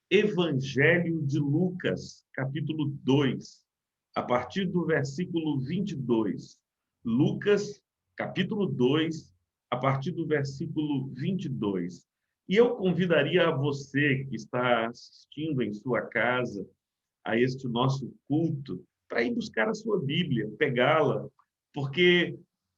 Evangelho de Lucas, capítulo 2, a partir do versículo 22. Lucas, capítulo 2, a partir do versículo 22. E eu convidaria a você que está assistindo em sua casa a este nosso culto para ir buscar a sua Bíblia, pegá-la, porque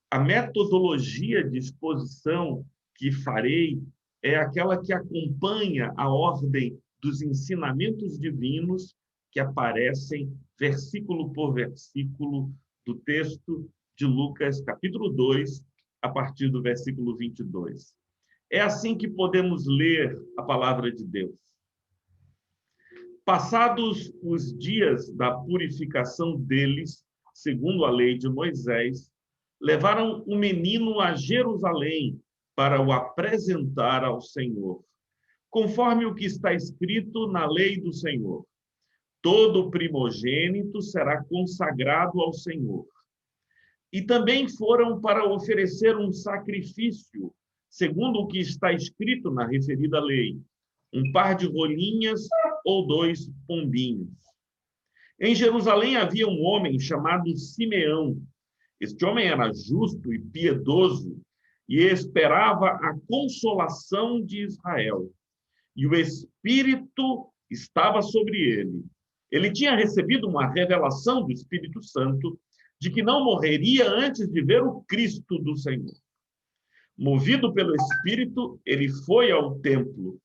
a metodologia de exposição que farei é aquela que acompanha a ordem dos ensinamentos divinos que aparecem versículo por versículo do texto de Lucas, capítulo 2, a partir do versículo 22. É assim que podemos ler a palavra de Deus. Passados os dias da purificação deles, segundo a lei de Moisés, levaram o menino a Jerusalém para o apresentar ao Senhor, conforme o que está escrito na lei do Senhor. Todo primogênito será consagrado ao Senhor. E também foram para oferecer um sacrifício, segundo o que está escrito na referida lei, um par de rolinhas ou 2 pombinhos. Em Jerusalém havia um homem chamado Simeão. Este homem era justo e piedoso e esperava a consolação de Israel. E o Espírito estava sobre ele. Ele tinha recebido uma revelação do Espírito Santo de que não morreria antes de ver o Cristo do Senhor. Movido pelo Espírito, ele foi ao templo.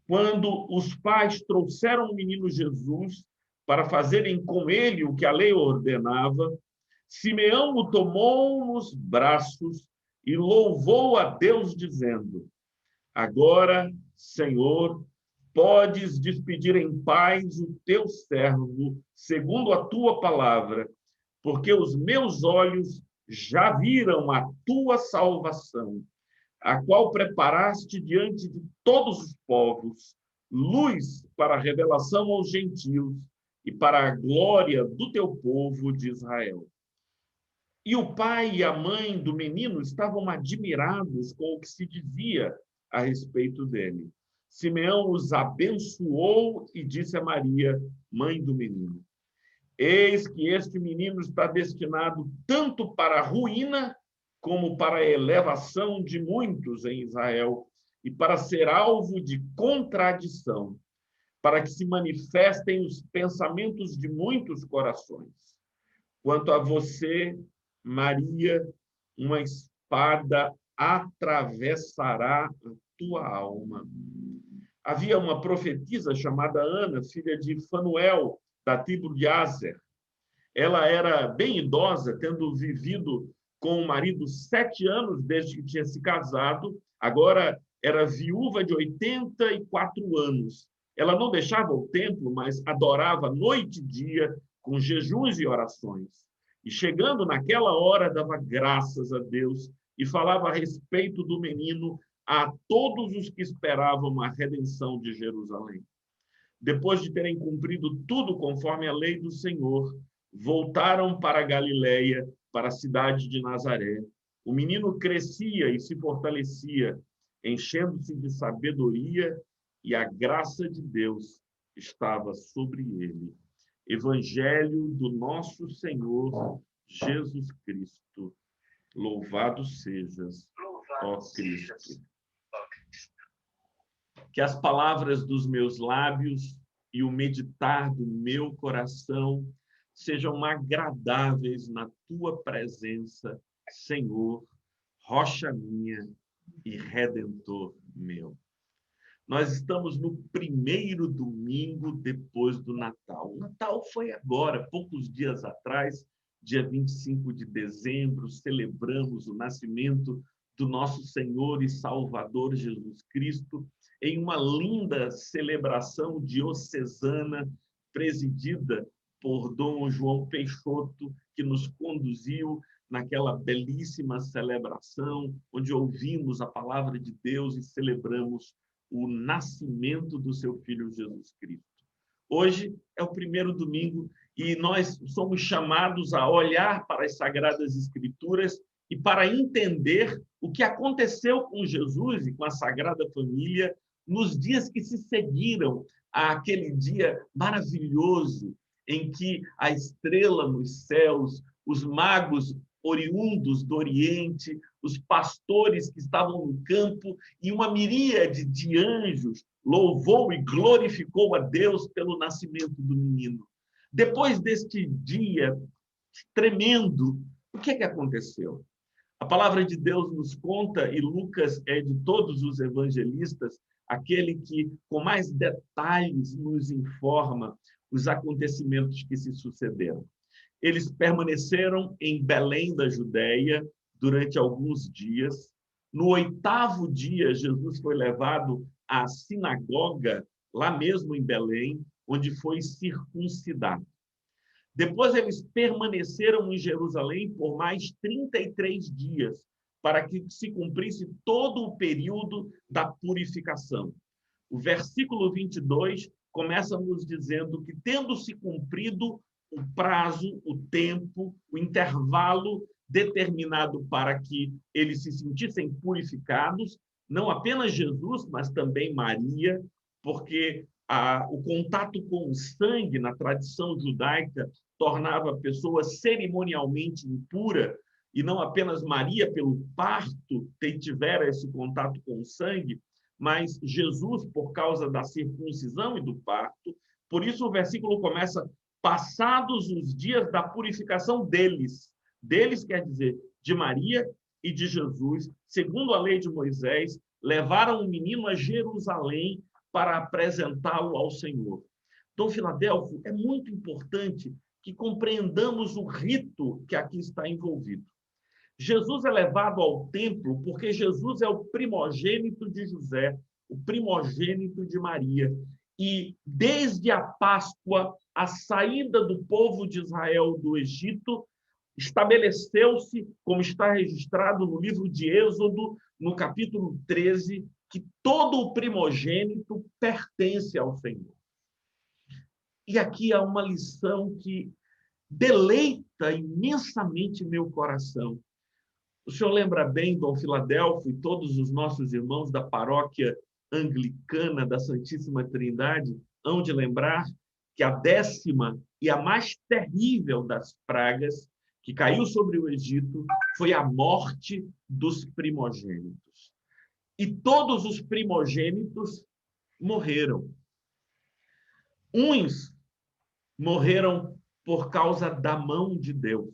Quando os pais trouxeram o menino Jesus para fazerem com ele o que a lei ordenava, Simeão o tomou nos braços e louvou a Deus, dizendo: Agora, Senhor, podes despedir em paz o teu servo, segundo a tua palavra, porque os meus olhos já viram a tua salvação, a qual preparaste diante de todos os povos, luz para a revelação aos gentios e para a glória do teu povo de Israel. E o pai e a mãe do menino estavam admirados com o que se dizia a respeito dele. Simeão os abençoou e disse a Maria, mãe do menino: Eis que este menino está destinado tanto para a ruína como para a elevação de muitos em Israel e para ser alvo de contradição, para que se manifestem os pensamentos de muitos corações. Quanto a você, Maria, uma espada atravessará a tua alma. Havia uma profetisa chamada Ana, filha de Fanuel, da tribo de Aser. Ela era bem idosa, tendo vivido com o marido 7 anos desde que tinha se casado, agora era viúva de 84 anos. Ela não deixava o templo, mas adorava noite e dia, com jejuns e orações. E chegando naquela hora, dava graças a Deus e falava a respeito do menino a todos os que esperavam a redenção de Jerusalém. Depois de terem cumprido tudo conforme a lei do Senhor, voltaram para a Galileia, para a cidade de Nazaré. O menino crescia e se fortalecia, enchendo-se de sabedoria, e a graça de Deus estava sobre ele. Evangelho do nosso Senhor Jesus Cristo. Louvado sejas, ó Cristo. Que as palavras dos meus lábios e o meditar do meu coração sejam agradáveis na tua presença, Senhor, rocha minha e redentor meu. Nós estamos no primeiro domingo depois do Natal. O Natal foi agora, poucos dias atrás, dia 25 de dezembro, celebramos o nascimento do nosso Senhor e Salvador Jesus Cristo em uma linda celebração diocesana presidida por Dom João Peixoto, que nos conduziu naquela belíssima celebração, onde ouvimos a palavra de Deus e celebramos o nascimento do seu Filho Jesus Cristo. Hoje é o primeiro domingo e nós somos chamados a olhar para as Sagradas Escrituras e para entender o que aconteceu com Jesus e com a Sagrada Família nos dias que se seguiram àquele dia maravilhoso em que a estrela nos céus, os magos oriundos do Oriente, os pastores que estavam no campo e uma miríade de anjos louvou e glorificou a Deus pelo nascimento do menino. Depois deste dia tremendo, o que aconteceu? A palavra de Deus nos conta, e Lucas é de todos os evangelistas, aquele que com mais detalhes nos informa os acontecimentos que se sucederam. Eles permaneceram em Belém da Judéia durante alguns dias. No 8º dia, Jesus foi levado à sinagoga, lá mesmo em Belém, onde foi circuncidado. Depois eles permaneceram em Jerusalém por mais 33 dias, para que se cumprisse todo o período da purificação. O versículo 22 começa nos dizendo que, tendo se cumprido o prazo, o tempo, o intervalo determinado para que eles se sentissem purificados, não apenas Jesus, mas também Maria, porque o contato com o sangue, na tradição judaica, tornava a pessoa cerimonialmente impura, e não apenas Maria, pelo parto, tivera esse contato com o sangue, mas Jesus, por causa da circuncisão e do parto. Por isso o versículo começa: passados os dias da purificação deles. Deles quer dizer de Maria e de Jesus, segundo a lei de Moisés, levaram o menino a Jerusalém para apresentá-lo ao Senhor. Dom Filadelfo, é muito importante que compreendamos o rito que aqui está envolvido. Jesus é levado ao templo porque Jesus é o primogênito de José, o primogênito de Maria. E desde a Páscoa, a saída do povo de Israel do Egito, estabeleceu-se, como está registrado no livro de Êxodo, no capítulo 13, que todo o primogênito pertence ao Senhor. E aqui há uma lição que deleita imensamente meu coração. O senhor lembra bem, Dom Filadelfo, e todos os nossos irmãos da paróquia anglicana da Santíssima Trindade hão de lembrar que a 10ª e a mais terrível das pragas que caiu sobre o Egito foi a morte dos primogênitos. E todos os primogênitos morreram. Uns morreram por causa da mão de Deus.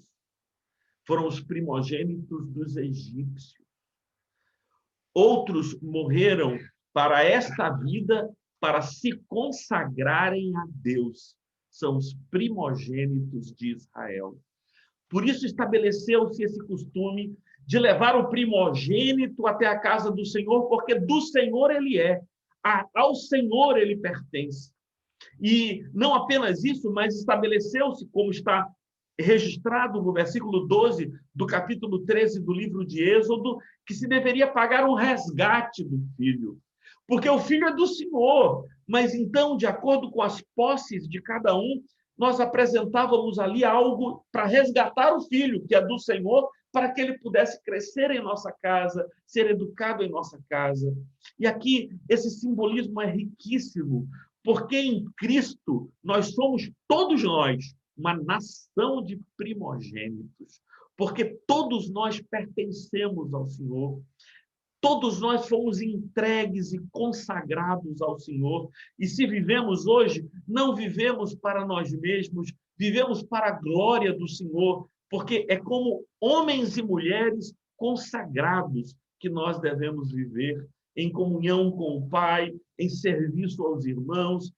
Foram os primogênitos dos egípcios. Outros morreram para esta vida, para se consagrarem a Deus. São os primogênitos de Israel. Por isso estabeleceu-se esse costume de levar o primogênito até a casa do Senhor, porque do Senhor ele é, ao Senhor ele pertence. E não apenas isso, mas estabeleceu-se, como está registrado no versículo 12 do capítulo 13 do livro de Êxodo, que se deveria pagar um resgate do filho, porque o filho é do Senhor. Mas então, de acordo com as posses de cada um, nós apresentávamos ali algo para resgatar o filho, que é do Senhor, para que ele pudesse crescer em nossa casa, ser educado em nossa casa. E aqui esse simbolismo é riquíssimo, porque em Cristo nós somos, todos nós, uma nação de primogênitos, porque todos nós pertencemos ao Senhor. Todos nós fomos entregues e consagrados ao Senhor. E se vivemos hoje, não vivemos para nós mesmos, vivemos para a glória do Senhor, porque é como homens e mulheres consagrados que nós devemos viver em comunhão com o Pai, em serviço aos irmãos.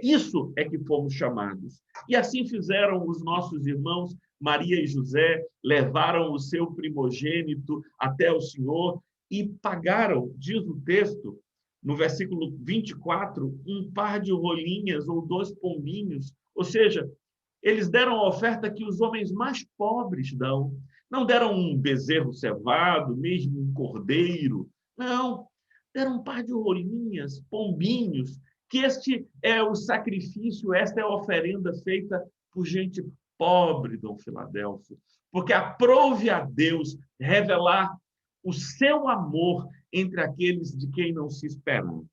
Isso é que fomos chamados. E assim fizeram os nossos irmãos Maria e José, levaram o seu primogênito até o Senhor e pagaram, diz o texto, no versículo 24, um par de rolinhas ou 2 pombinhos. Ou seja, eles deram a oferta que os homens mais pobres dão. Não deram um bezerro cevado, mesmo um cordeiro. Não, deram um par de rolinhas, pombinhos, que este é o sacrifício, esta é a oferenda feita por gente pobre, Dom Filadelfo, porque aprove a Deus revelar o seu amor entre aqueles de quem não se esperava.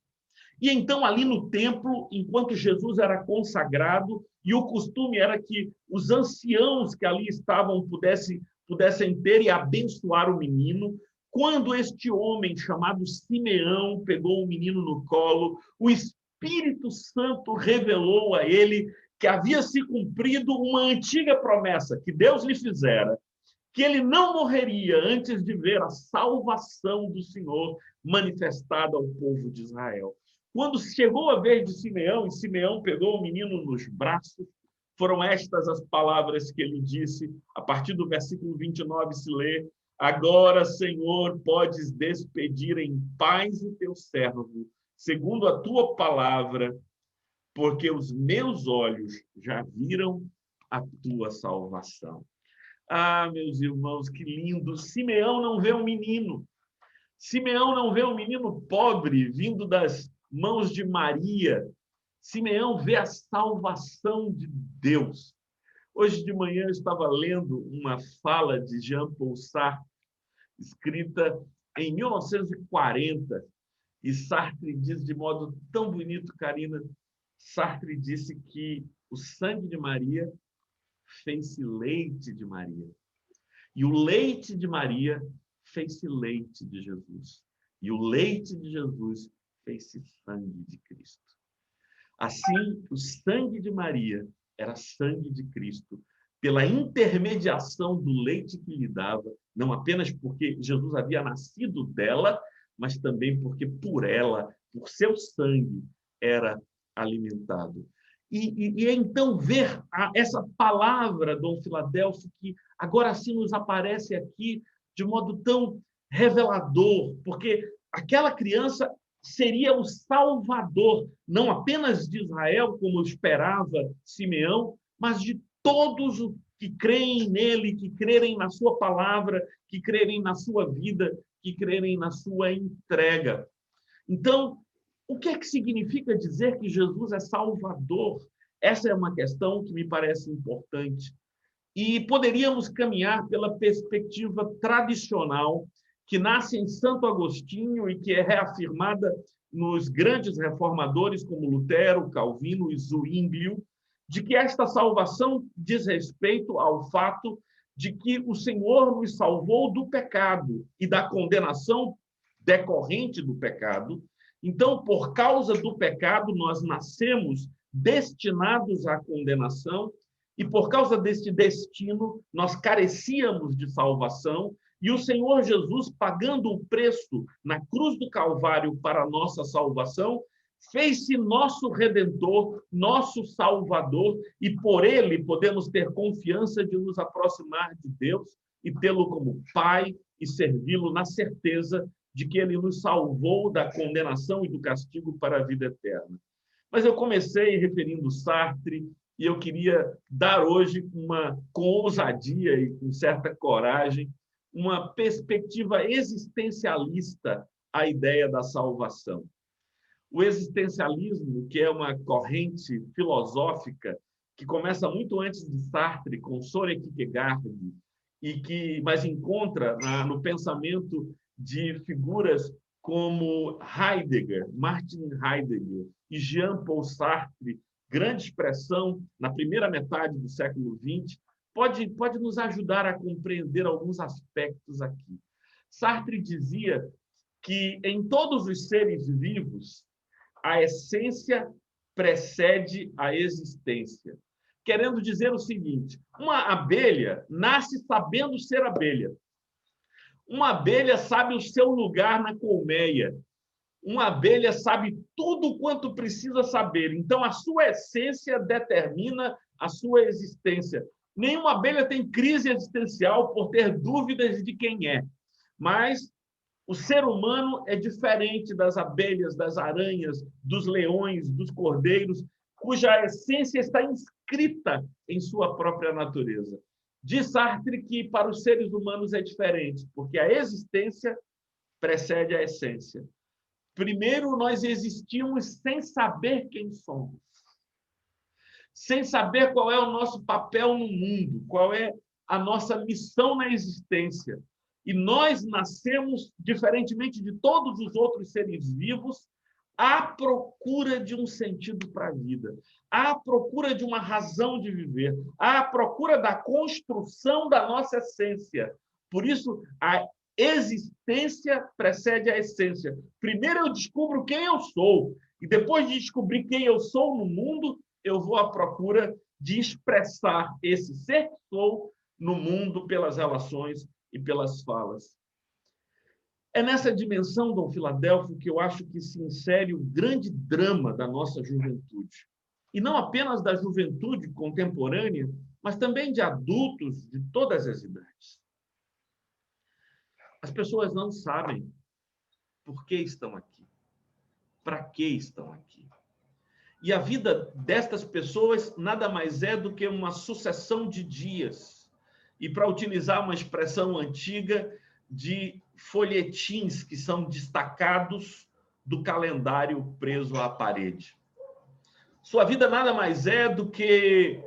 E então, ali no templo, enquanto Jesus era consagrado, e o costume era que os anciãos que ali estavam pudessem ter e abençoar o menino, quando este homem chamado Simeão pegou o menino no colo, o Espírito Santo revelou a ele que havia se cumprido uma antiga promessa que Deus lhe fizera, que ele não morreria antes de ver a salvação do Senhor manifestada ao povo de Israel. Quando chegou a vez de Simeão, e Simeão pegou o menino nos braços, foram estas as palavras que ele disse, a partir do versículo 29 se lê: agora, Senhor, podes despedir em paz o teu servo, segundo a tua palavra, porque os meus olhos já viram a tua salvação. Ah, meus irmãos, que lindo! Simeão não vê um menino. Simeão não vê um menino pobre vindo das mãos de Maria. Simeão vê a salvação de Deus. Hoje de manhã eu estava lendo uma fala de Jean-Paul Sartre, escrita em 1940, e Sartre diz de modo tão bonito, Karina, Sartre disse que o sangue de Maria fez-se leite de Maria. E o leite de Maria fez-se leite de Jesus. E o leite de Jesus fez-se sangue de Cristo. Assim, o sangue de Maria era sangue de Cristo, pela intermediação do leite que lhe dava, não apenas porque Jesus havia nascido dela, mas também porque por ela, por seu sangue, era alimentado. E então ver essa palavra, Dom Filadelfo, que agora sim nos aparece aqui de modo tão revelador, porque aquela criança seria o salvador, não apenas de Israel, como esperava Simeão, mas de todos os que creem nele, que crerem na sua palavra, que crerem na sua vida, que crerem na sua entrega. Então, o que é que significa dizer que Jesus é Salvador? Essa é uma questão que me parece importante. E poderíamos caminhar pela perspectiva tradicional que nasce em Santo Agostinho e que é reafirmada nos grandes reformadores como Lutero, Calvino e Zwinglio, de que esta salvação diz respeito ao fato de que o Senhor nos salvou do pecado e da condenação decorrente do pecado. Então, por causa do pecado, nós nascemos destinados à condenação e, por causa deste destino, nós carecíamos de salvação e o Senhor Jesus, pagando o preço na cruz do Calvário para a nossa salvação, fez-se nosso Redentor, nosso Salvador, e por ele podemos ter confiança de nos aproximar de Deus e tê-lo como Pai e servi-lo na certeza de que ele nos salvou da condenação e do castigo para a vida eterna. Mas eu comecei referindo Sartre e eu queria dar hoje, com ousadia e com certa coragem, uma perspectiva existencialista à ideia da salvação. O existencialismo, que é uma corrente filosófica que começa muito antes de Sartre, com Søren Kierkegaard, mas encontra no pensamento de figuras como Heidegger, Martin Heidegger e Jean-Paul Sartre, grande expressão na primeira metade do século XX, pode nos ajudar a compreender alguns aspectos aqui. Sartre dizia que em todos os seres vivos, a essência precede a existência. Querendo dizer o seguinte: uma abelha nasce sabendo ser abelha. Uma abelha sabe o seu lugar na colmeia. Uma abelha sabe tudo quanto precisa saber. Então, a sua essência determina a sua existência. Nenhuma abelha tem crise existencial por ter dúvidas de quem é. Mas o ser humano é diferente das abelhas, das aranhas, dos leões, dos cordeiros, cuja essência está inscrita em sua própria natureza. Diz Sartre que para os seres humanos é diferente, porque a existência precede a essência. Primeiro, nós existimos sem saber quem somos, sem saber qual é o nosso papel no mundo, qual é a nossa missão na existência. E nós nascemos, diferentemente de todos os outros seres vivos, à procura de um sentido para a vida, à procura de uma razão de viver, à procura da construção da nossa essência. Por isso, a existência precede a essência. Primeiro eu descubro quem eu sou, e depois de descobrir quem eu sou no mundo, eu vou à procura de expressar esse ser que sou no mundo pelas relações e pelas falas. É nessa dimensão, Dom Filadelfo, que eu acho que se insere o grande drama da nossa juventude. E não apenas da juventude contemporânea, mas também de adultos de todas as idades. As pessoas não sabem por que estão aqui, para que estão aqui. E a vida destas pessoas nada mais é do que uma sucessão de dias. E, para utilizar uma expressão antiga, de folhetins que são destacados do calendário preso à parede. Sua vida nada mais é do que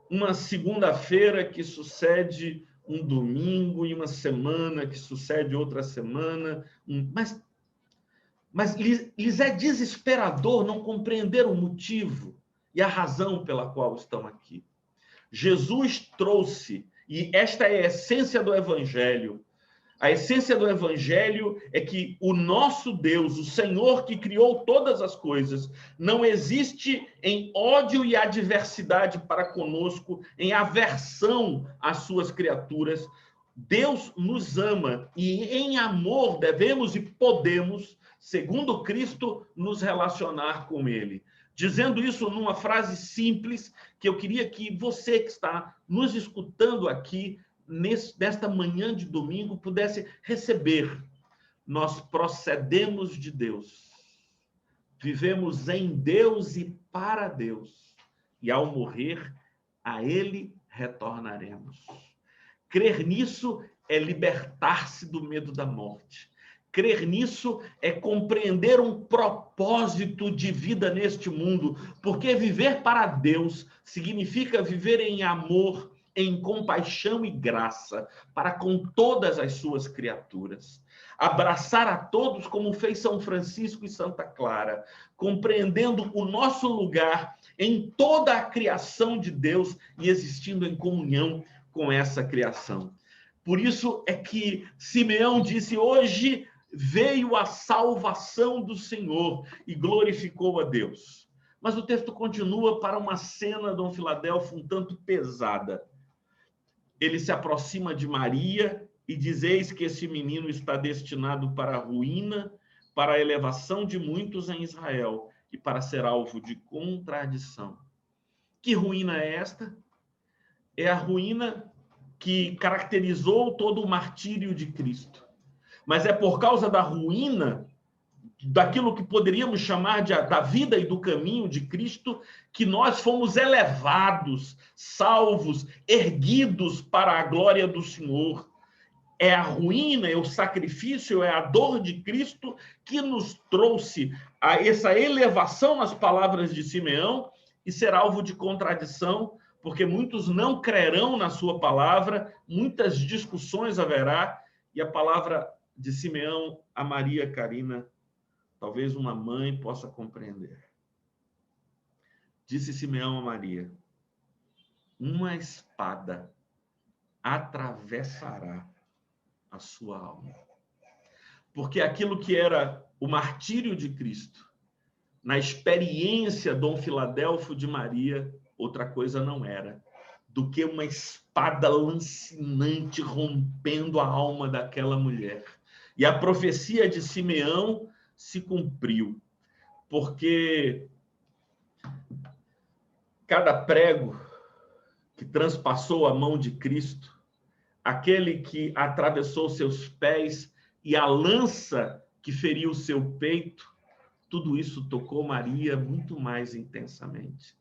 uma segunda-feira que sucede um domingo, e uma semana que sucede outra semana. Mas lhes é desesperador não compreender o motivo e a razão pela qual estão aqui. Jesus trouxe, e esta é a essência do Evangelho. A essência do Evangelho é que o nosso Deus, o Senhor que criou todas as coisas, não existe em ódio e adversidade para conosco, em aversão às suas criaturas. Deus nos ama e, em amor, devemos e podemos, segundo Cristo, nos relacionar com Ele. Dizendo isso numa frase simples, que eu queria que você que está nos escutando aqui, nesta manhã de domingo, pudesse receber. Nós procedemos de Deus. Vivemos em Deus e para Deus. E, ao morrer, a Ele retornaremos. Crer nisso é libertar-se do medo da morte. Crer nisso é compreender um propósito de vida neste mundo, porque viver para Deus significa viver em amor, em compaixão e graça para com todas as suas criaturas. Abraçar a todos como fez São Francisco e Santa Clara, compreendendo o nosso lugar em toda a criação de Deus e existindo em comunhão com essa criação. Por isso é que Simeão disse: hoje veio a salvação do Senhor, e glorificou a Deus. Mas o texto continua para uma cena, Dom Filadelfo, um tanto pesada. Ele se aproxima de Maria e diz: eis que esse menino está destinado para a ruína, para a elevação de muitos em Israel e para ser alvo de contradição. Que ruína é esta? É a ruína que caracterizou todo o martírio de Cristo. Mas é por causa da ruína, daquilo que poderíamos chamar da vida e do caminho de Cristo, que nós fomos elevados, salvos, erguidos para a glória do Senhor. É a ruína, é o sacrifício, é a dor de Cristo que nos trouxe a essa elevação, nas palavras de Simeão, e ser alvo de contradição, porque muitos não crerão na sua palavra, muitas discussões haverá, e a palavra de Simeão a Maria Carina, talvez uma mãe possa compreender. Disse Simeão a Maria: uma espada atravessará a sua alma. Porque aquilo que era o martírio de Cristo, na experiência Dom Filadelfo de Maria, outra coisa não era do que uma espada lancinante rompendo a alma daquela mulher. E a profecia de Simeão se cumpriu, porque cada prego que transpassou a mão de Cristo, aquele que atravessou seus pés e a lança que feriu seu peito, tudo isso tocou Maria muito mais intensamente.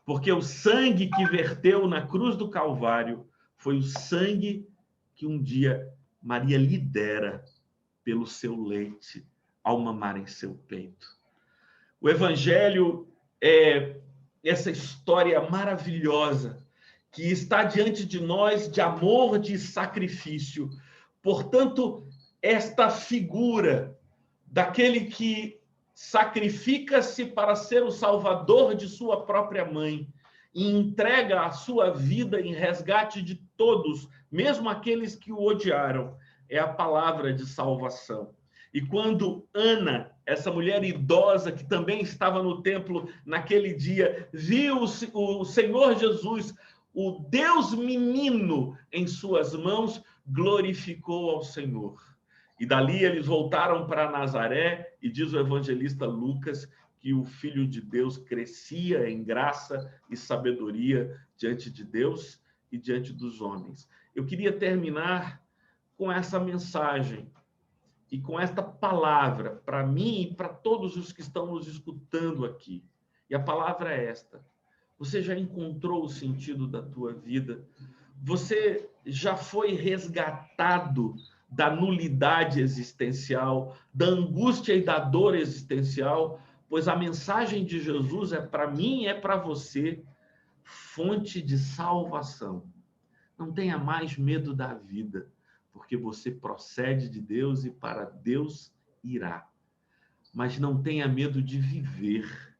Porque o sangue que verteu na cruz do Calvário foi o sangue que um dia Maria lhe dera pelo seu leite ao mamar em seu peito. O Evangelho é essa história maravilhosa que está diante de nós de amor, de sacrifício. Portanto, esta figura daquele que sacrifica-se para ser o salvador de sua própria mãe e entrega a sua vida em resgate de todos, mesmo aqueles que o odiaram. É a palavra de salvação. E quando Ana, essa mulher idosa que também estava no templo naquele dia, viu o Senhor Jesus, o Deus menino em suas mãos, glorificou ao Senhor. E dali eles voltaram para Nazaré, e diz o evangelista Lucas que o Filho de Deus crescia em graça e sabedoria diante de Deus e diante dos homens. Eu queria terminar com essa mensagem e com esta palavra para mim e para todos os que estão nos escutando aqui. E a palavra é esta: você já encontrou o sentido da tua vida? Você já foi resgatado da nulidade existencial, da angústia e da dor existencial? Pois a mensagem de Jesus é para mim e é para você fonte de salvação. Não tenha mais medo da vida, porque você procede de Deus e para Deus irá. Mas não tenha medo de viver,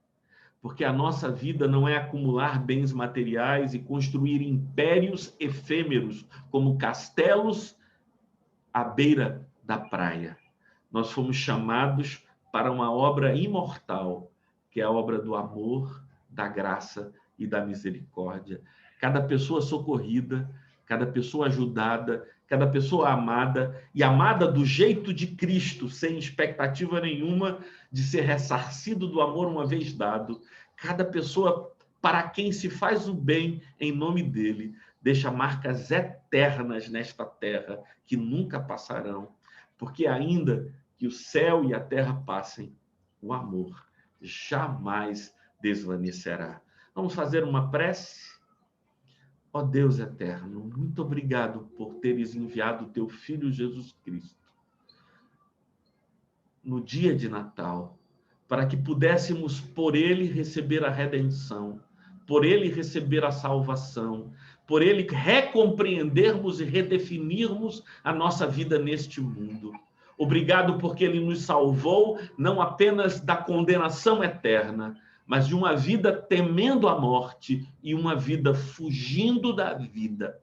porque a nossa vida não é acumular bens materiais e construir impérios efêmeros, como castelos à beira da praia. Nós fomos chamados para uma obra imortal, que é a obra do amor, da graça e da misericórdia. Cada pessoa socorrida, cada pessoa ajudada, cada pessoa amada, e amada do jeito de Cristo, sem expectativa nenhuma de ser ressarcido do amor uma vez dado. Cada pessoa para quem se faz o bem em nome dele, deixa marcas eternas nesta terra que nunca passarão, porque ainda que o céu e a terra passem, o amor jamais desvanecerá. Vamos fazer uma prece? Ó Deus eterno, muito obrigado por teres enviado o teu Filho Jesus Cristo no dia de Natal, para que pudéssemos por ele receber a redenção, por ele receber a salvação, por ele recompreendermos e redefinirmos a nossa vida neste mundo. Obrigado porque ele nos salvou não apenas da condenação eterna, mas de uma vida temendo a morte e uma vida fugindo da vida.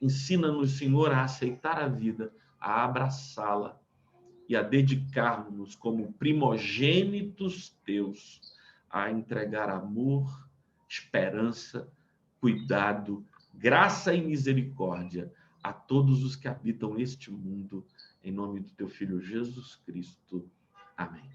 Ensina-nos, Senhor, a aceitar a vida, a abraçá-la e a dedicarmos-nos como primogênitos teus a entregar amor, esperança, cuidado, graça e misericórdia a todos os que habitam este mundo, em nome do teu Filho Jesus Cristo. Amém.